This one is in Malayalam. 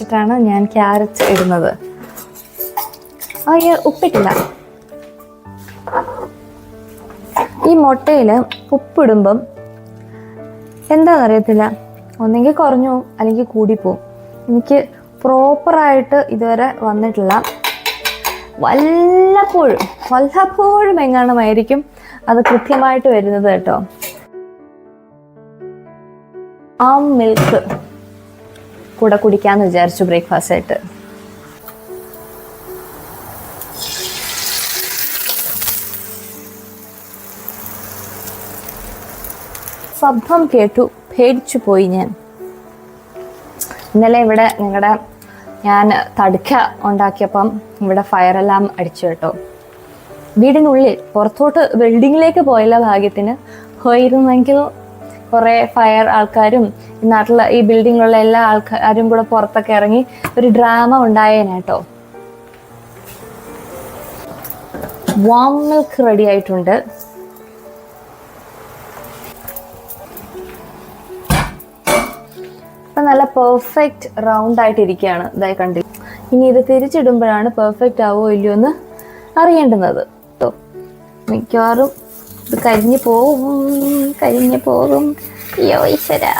വെച്ചിട്ടാണ് ഞാൻ ക്യാരറ്റ് ഇടുന്നത്. ഉപ്പിട്ടില്ല. ഈ മുട്ടയിൽ ഉപ്പിടുമ്പം എന്താണെന്നറിയത്തില്ല, ഒന്നെങ്കിൽ കുറഞ്ഞു പോവും അല്ലെങ്കിൽ കൂടിപ്പോവും. എനിക്ക് പ്രോപ്പറായിട്ട് ഇതുവരെ വന്നിട്ടില്ല. വല്ലപ്പോഴും എങ്ങാനുമായിരിക്കും അത് കൃത്യമായിട്ട് വരുന്നത് കേട്ടോ. മിൽക്ക് കൂടെ കുടിക്കാമെന്ന് വിചാരിച്ചു ബ്രേക്ക്ഫാസ്റ്റ് ആയിട്ട്. ശബ്ദം കേട്ടു പേടിച്ചു പോയി ഞാൻ. ഇന്നലെ ഇവിടെ ഞാൻ തടുക്ക ഉണ്ടാക്കിയപ്പം ഇവിടെ ഫയർ അലാം അടിച്ചു കേട്ടോ. വീടിനുള്ളിൽ, പുറത്തോട്ട് ബിൽഡിങ്ങിലേക്ക് പോയില്ല ഭാഗ്യത്തിന്. പോയിരുന്നെങ്കിൽ കുറേ ഫയർ ആൾക്കാരും ഈ നാട്ടിലെ ഈ ബിൽഡിങ്ങിലുള്ള എല്ലാ ആൾക്കാരും കൂടെ പുറത്തൊക്കെ ഇറങ്ങി ഒരു ഡ്രാമ ഉണ്ടായേനെ. വാം മിൽക്ക് റെഡി ആയിട്ടുണ്ട്. അപ്പം നല്ല പെർഫെക്റ്റ് റൗണ്ട് ആയിട്ടിരിക്കുകയാണ്. ഇതായി കണ്ടില്ല. ഇനി ഇത് തിരിച്ചിടുമ്പോഴാണ് പെർഫെക്റ്റ് ആവോ ഇല്ലയോ എന്ന് അറിയേണ്ടുന്നത് കേട്ടോ. മിക്കവാറും ഇത് കരിഞ്ഞു പോകും. അയ്യോ ഈശ്വരാ.